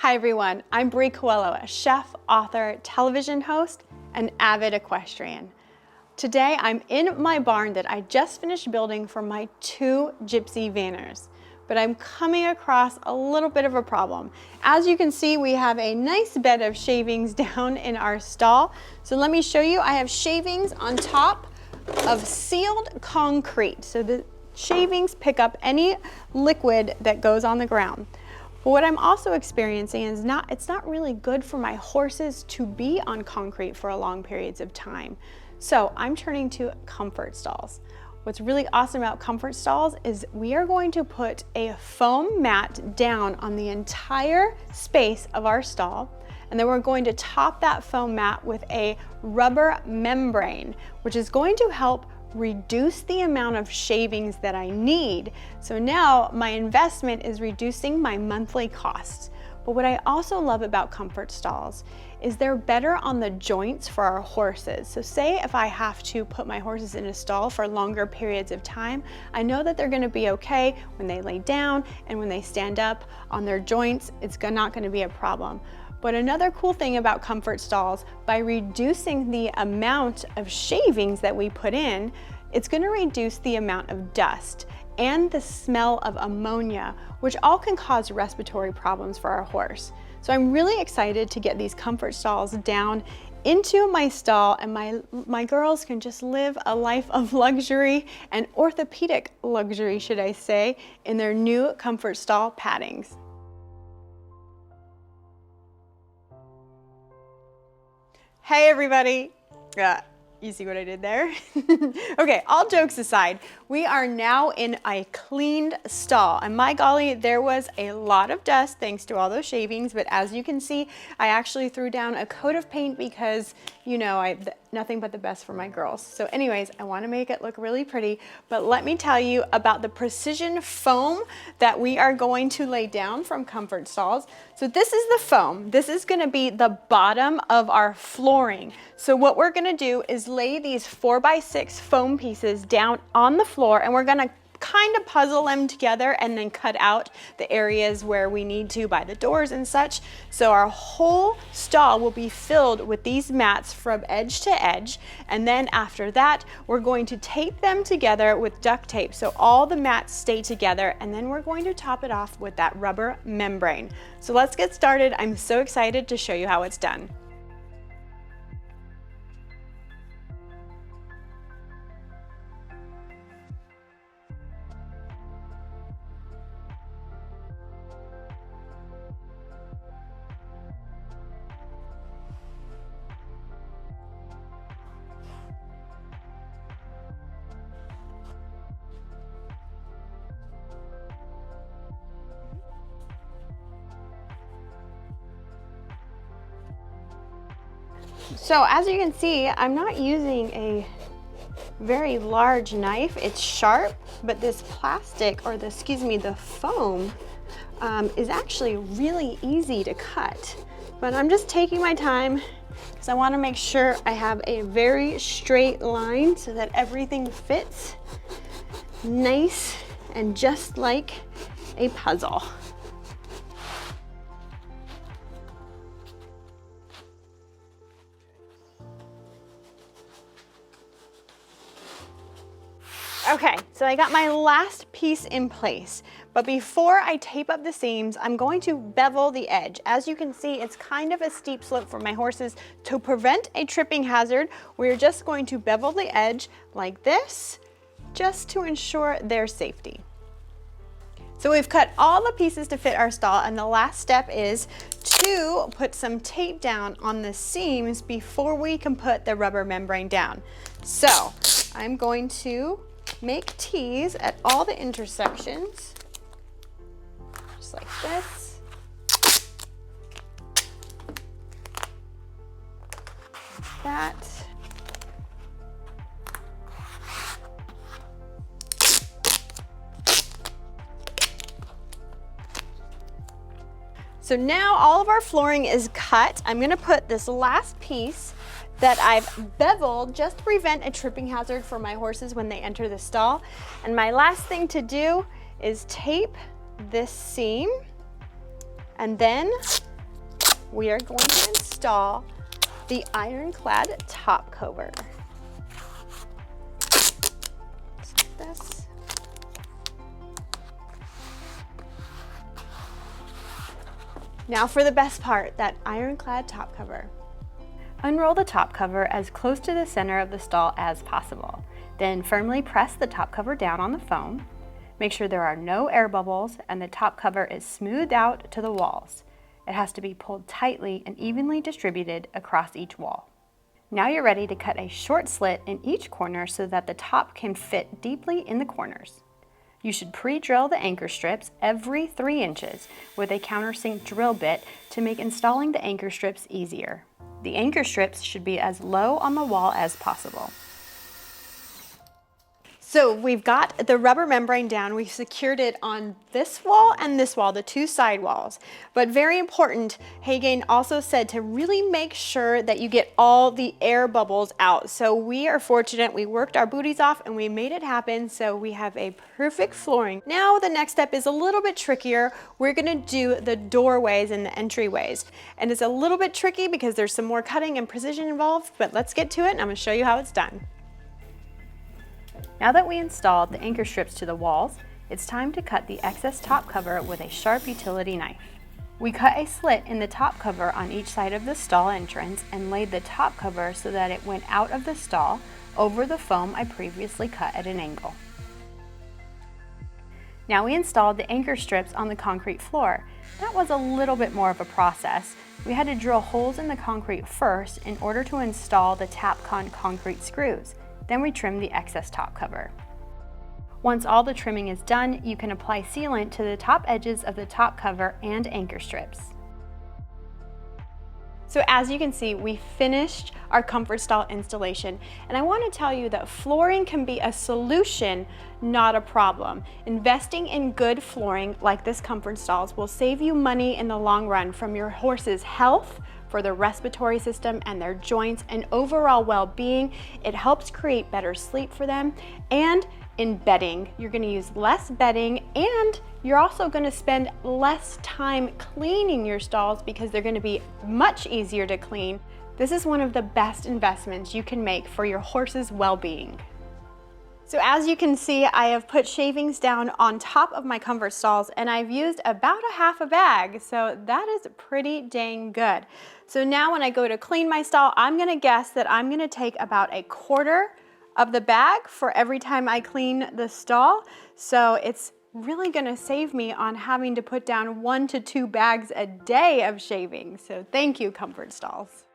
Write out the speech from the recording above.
Hi everyone, I'm Brie Coelho, a chef, author, television host, and avid equestrian. Today I'm in my barn that I just finished building for my 2 gypsy vanners, but I'm coming across a little bit of a problem. As you can see, we have a nice bed of shavings down in our stall. So let me show you, I have shavings on top of sealed concrete. So the shavings pick up any liquid that goes on the ground. But what I'm also experiencing is it's not really good for my horses to be on concrete for long periods of time. So I'm turning to Comfortstalls. What's really awesome about Comfortstalls is we are going to put a foam mat down on the entire space of our stall, and then we're going to top that foam mat with a rubber membrane, which is going to help reduce the amount of shavings that I need. So now my investment is reducing my monthly costs. But what I also love about Comfortstalls is they're better on the joints for our horses. So say if I have to put my horses in a stall for longer periods of time, I know that they're gonna be okay when they lay down and when they stand up on their joints, it's not gonna be a problem. But another cool thing about Comfortstalls, by reducing the amount of shavings that we put in, it's gonna reduce the amount of dust and the smell of ammonia, which all can cause respiratory problems for our horse. So I'm really excited to get these Comfortstalls down into my stall, and my girls can just live a life of luxury and orthopedic luxury, should I say, in their new Comfortstall paddings. Hey everybody! You see what I did there? Okay, all jokes aside, we are now in a cleaned stall, and my golly, there was a lot of dust thanks to all those shavings, but as you can see, I actually threw down a coat of paint because, you know, nothing but the best for my girls. So anyways, I want to make it look really pretty, but let me tell you about the precision foam that we are going to lay down from Comfortstalls. So this is the foam. This is going to be the bottom of our flooring. So what we're going to do is lay these 4x6 foam pieces down on the floor, and we're going to kind of puzzle them together and then cut out the areas where we need to by the doors and such. So our whole stall will be filled with these mats from edge to edge, and then after that we're going to tape them together with duct tape so all the mats stay together, and then we're going to top it off with that rubber membrane. So let's get started. I'm so excited to show you how it's done. So as you can see, I'm not using a very large knife. It's sharp, but this plastic, or the foam, is actually really easy to cut. But I'm just taking my time because I want to make sure I have a very straight line so that everything fits nice and just like a puzzle. Okay, so I got my last piece in place, but before I tape up the seams, I'm going to bevel the edge. As you can see, it's kind of a steep slope for my horses. To prevent a tripping hazard, we're just going to bevel the edge like this, just to ensure their safety. So we've cut all the pieces to fit our stall, and the last step is to put some tape down on the seams before we can put the rubber membrane down. So I'm going to make T's at all the intersections, just like this. Like that. So now all of our flooring is cut. I'm gonna put this last piece that I've beveled just to prevent a tripping hazard for my horses when they enter the stall. And my last thing to do is tape this seam, and then we are going to install the ironclad top cover. Like this. Now for the best part, that ironclad top cover. Unroll the top cover as close to the center of the stall as possible. Then firmly press the top cover down on the foam. Make sure there are no air bubbles and the top cover is smoothed out to the walls. It has to be pulled tightly and evenly distributed across each wall. Now you're ready to cut a short slit in each corner so that the top can fit deeply in the corners. You should pre-drill the anchor strips every 3 inches with a countersink drill bit to make installing the anchor strips easier. The anchor strips should be as low on the wall as possible. So we've got the rubber membrane down. We've secured it on this wall and this wall, the 2 side walls. But very important, HayGain also said to really make sure that you get all the air bubbles out. So we are fortunate, we worked our booties off and we made it happen. So we have a perfect flooring. Now the next step is a little bit trickier. We're gonna do the doorways and the entryways. And it's a little bit tricky because there's some more cutting and precision involved, but let's get to it and I'm gonna show you how it's done. Now that we installed the anchor strips to the walls, it's time to cut the excess top cover with a sharp utility knife. We cut a slit in the top cover on each side of the stall entrance and laid the top cover so that it went out of the stall over the foam I previously cut at an angle. Now we installed the anchor strips on the concrete floor. That was a little bit more of a process. We had to drill holes in the concrete first in order to install the Tapcon concrete screws. Then we trim the excess top cover. Once all the trimming is done, you can apply sealant to the top edges of the top cover and anchor strips. So as you can see, we finished our Comfortstall installation, and I want to tell you that flooring can be a solution, not a problem. Investing in good flooring like this Comfortstalls will save you money in the long run from your horse's health, for their respiratory system and their joints and overall well-being. It helps create better sleep for them. And in bedding, you're gonna use less bedding and you're also gonna spend less time cleaning your stalls because they're gonna be much easier to clean. This is one of the best investments you can make for your horse's well-being. So as you can see, I have put shavings down on top of my Comfortstalls and I've used about a half a bag. So that is pretty dang good. So now when I go to clean my stall, I'm gonna guess that I'm gonna take about a quarter of the bag for every time I clean the stall. So it's really gonna save me on having to put down 1 to 2 bags a day of shavings. So thank you, Comfortstalls.